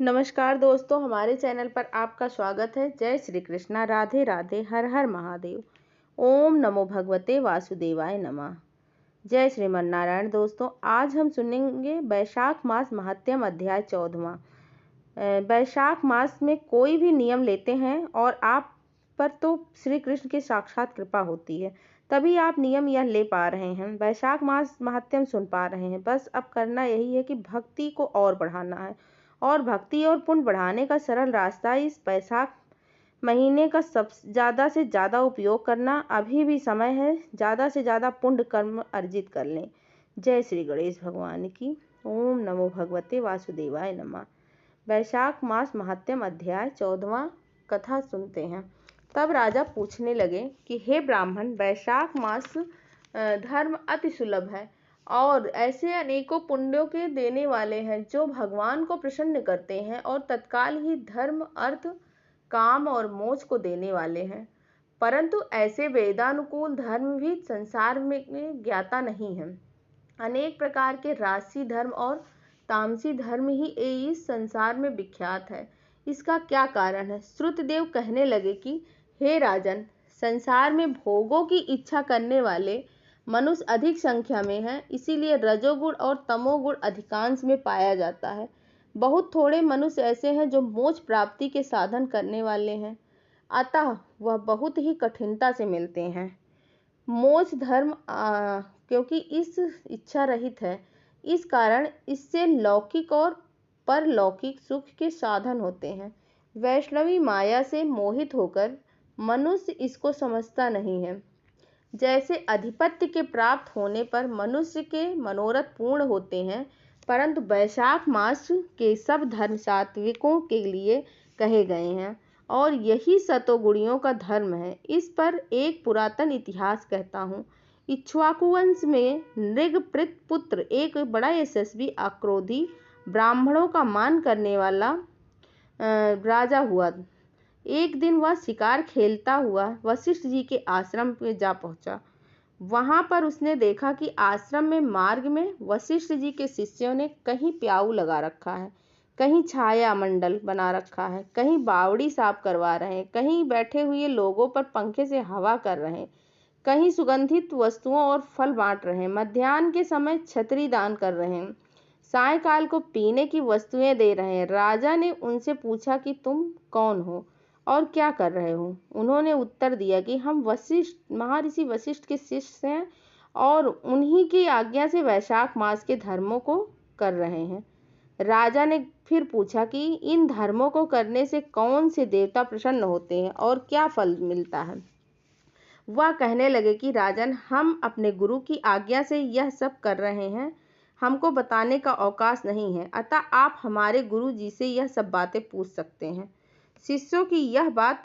नमस्कार दोस्तों, हमारे चैनल पर आपका स्वागत है। जय श्री कृष्णा, राधे राधे, हर हर महादेव। ओम नमो भगवते वासुदेवाय नमः। जय श्रीमन नारायण। दोस्तों, आज हम सुनेंगे वैशाख मास महात्म्य अध्याय 14वां। वैशाख मास में कोई भी नियम लेते हैं और आप पर तो श्री कृष्ण की साक्षात कृपा होती है, तभी आप नियम यह ले पा रहे हैं, वैशाख मास महात्म्य सुन पा रहे हैं। बस अब करना यही है कि भक्ति को और बढ़ाना है, और भक्ति और पुण्य बढ़ाने का सरल रास्ता इस वैशाख महीने का सब ज़्यादा से ज़्यादा उपयोग करना। अभी भी समय है, ज़्यादा से ज़्यादा पुण्य कर्म अर्जित कर लें। जय श्री गणेश भगवान की। ओम नमो भगवते वासुदेवाय नमः। वैशाख मास महात्म्य अध्याय 14वां कथा सुनते हैं। तब राजा पूछने लगे कि हे ब्राह्मण, वैशाख मास धर्म अति सुलभ है और ऐसे अनेकों पुण्यों के देने वाले हैं जो भगवान को प्रसन्न करते हैं और तत्काल ही धर्म, अर्थ, काम और मोक्ष को देने वाले हैं। परंतु ऐसे वेदानुकूल धर्म भी संसार में ज्ञाता नहीं है। अनेक प्रकार के राजसी धर्म और तामसी धर्म ही इस संसार में विख्यात है। इसका क्या कारण है? श्रुतदेव कहने लगे कि हे राजन, संसार में भोगों की इच्छा करने वाले मनुष्य अधिक संख्या में हैं, इसीलिए रजोगुण और तमोगुण अधिकांश में पाया जाता है। बहुत थोड़े मनुष्य ऐसे हैं जो मोक्ष प्राप्ति के साधन करने वाले हैं, अतः वह बहुत ही कठिनता से मिलते हैं। मोक्ष धर्म क्योंकि इस इच्छा रहित है, इस कारण इससे लौकिक और परलौकिक सुख के साधन होते हैं। वैष्णवी माया से मोहित होकर मनुष्य इसको समझता नहीं है। जैसे अधिपत्य के प्राप्त होने पर मनुष्य के मनोरथ पूर्ण होते हैं, परंतु वैशाख मास के सब धर्म सात्विकों के लिए कहे गए हैं और यही सतोगुणियों का धर्म है। इस पर एक पुरातन इतिहास कहता हूँ। इक्ष्वाकु वंश में नृगप्रथ पुत्र एक बड़ा यशस्वी आक्रोधी ब्राह्मणों का मान करने वाला राजा हुआ। एक दिन वह शिकार खेलता हुआ वशिष्ठ जी के आश्रम में जा पहुंचा। वहां पर उसने देखा कि आश्रम में मार्ग में वशिष्ठ जी के शिष्यों ने कहीं प्याऊ लगा रखा है, कहीं छाया मंडल बना रखा है, कहीं बावड़ी साफ करवा रहे हैं, कहीं बैठे हुए लोगों पर पंखे से हवा कर रहे हैं, कहीं सुगंधित वस्तुओं और फल बांट रहे हैं, मध्याह्न के समय छतरी दान कर रहे हैं, सायंकाल को पीने की वस्तुएं दे रहे हैं। राजा ने उनसे पूछा कि तुम कौन हो और क्या कर रहे हो? उन्होंने उत्तर दिया कि हम महर्षि वशिष्ठ के शिष्य हैं और उन्हीं की आज्ञा से वैशाख मास के धर्मों को कर रहे हैं। राजा ने फिर पूछा कि इन धर्मों को करने से कौन से देवता प्रसन्न होते हैं और क्या फल मिलता है? वह कहने लगे कि राजन, हम अपने गुरु की आज्ञा से यह सब कर रहे हैं, हमको बताने का अवकाश नहीं है, अतः आप हमारे गुरु जी से यह सब बातें पूछ सकते हैं। शिष्यों की यह बात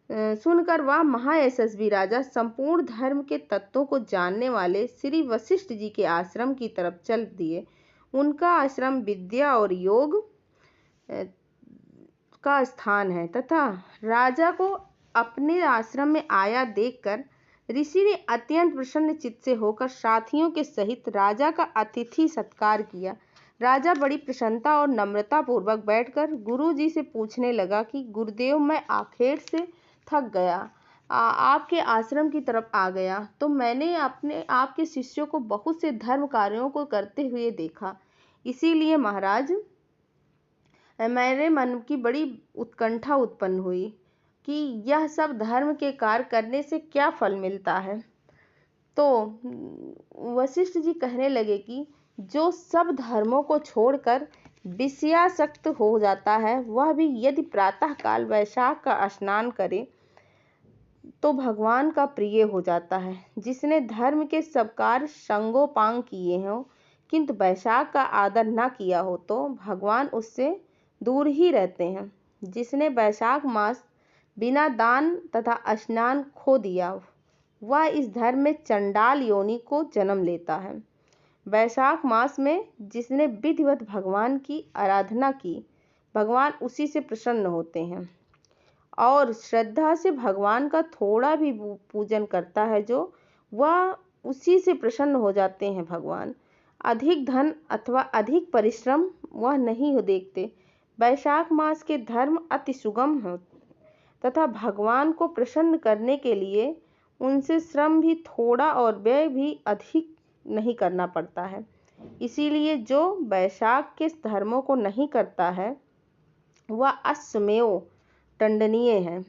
सुनकर वह महायशस्वी राजा संपूर्ण धर्म के तत्वों को जानने वाले श्री वशिष्ठ जी के आश्रम की तरफ चल दिए। उनका आश्रम विद्या और योग का स्थान है तथा राजा को अपने आश्रम में आया देखकर ऋषि ने अत्यंत प्रसन्न चित्त से होकर साथियों के सहित राजा का अतिथि सत्कार किया। राजा बड़ी प्रसन्नता और नम्रता पूर्वक बैठकर गुरु जी से पूछने लगा कि गुरुदेव, मैं आखिर से थक गया, आपके आश्रम की तरफ आ गया तो मैंने आपके शिष्यों को बहुत से धर्म कार्यों को करते हुए देखा। इसीलिए महाराज, मेरे मन की बड़ी उत्कंठा उत्पन्न हुई कि यह सब धर्म के कार्य करने से क्या फल मिलता है। तो वशिष्ठ जी कहने लगे कि जो सब धर्मों को छोड़कर विषयासक्त हो जाता है, वह भी यदि प्रातः काल वैशाख का स्नान करे तो भगवान का प्रिय हो जाता है। जिसने धर्म के सब कार्य संगोपांग किए हों किंतु वैशाख का आदर न किया हो तो भगवान उससे दूर ही रहते हैं। जिसने वैशाख मास बिना दान तथा स्नान खो दिया, वह इस धर्म में चंडाल योनि को जन्म लेता है। वैशाख मास में जिसने विधिवत भगवान की आराधना की, भगवान उसी से प्रसन्न होते हैं और श्रद्धा से भगवान का थोड़ा भी पूजन करता है जो वह उसी से प्रसन्न हो जाते हैं। भगवान अधिक धन अथवा अधिक परिश्रम वह नहीं देखते, वैशाख मास के धर्म अति सुगम हो तथा भगवान को प्रसन्न करने के लिए उनसे श्रम भी थोड़ा और व्यय भी अधिक नहीं करना पड़ता है। इसीलिए जो वैशाख के धर्मों को नहीं करता है वह अश्वमेव दंडनीय है।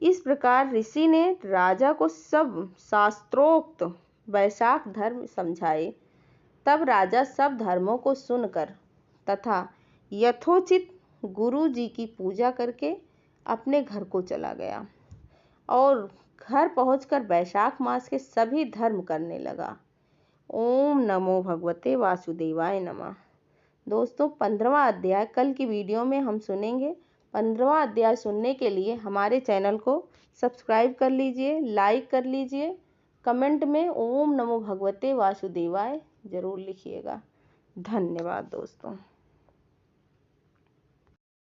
इस प्रकार ऋषि ने राजा को सब शास्त्रोक्त वैशाख धर्म समझाए। तब राजा सब धर्मों को सुनकर तथा यथोचित गुरु जी की पूजा करके अपने घर को चला गया और घर पहुंचकर वैशाख मास के सभी धर्म करने लगा। ओम नमो भगवते वासुदेवाय नमः। दोस्तों 15वां अध्याय कल की वीडियो में हम सुनेंगे। 15वां अध्याय सुनने के लिए हमारे चैनल को सब्सक्राइब कर लीजिए, लाइक कर लीजिए, कमेंट में ओम नमो भगवते वासुदेवाय जरूर लिखिएगा। धन्यवाद दोस्तों।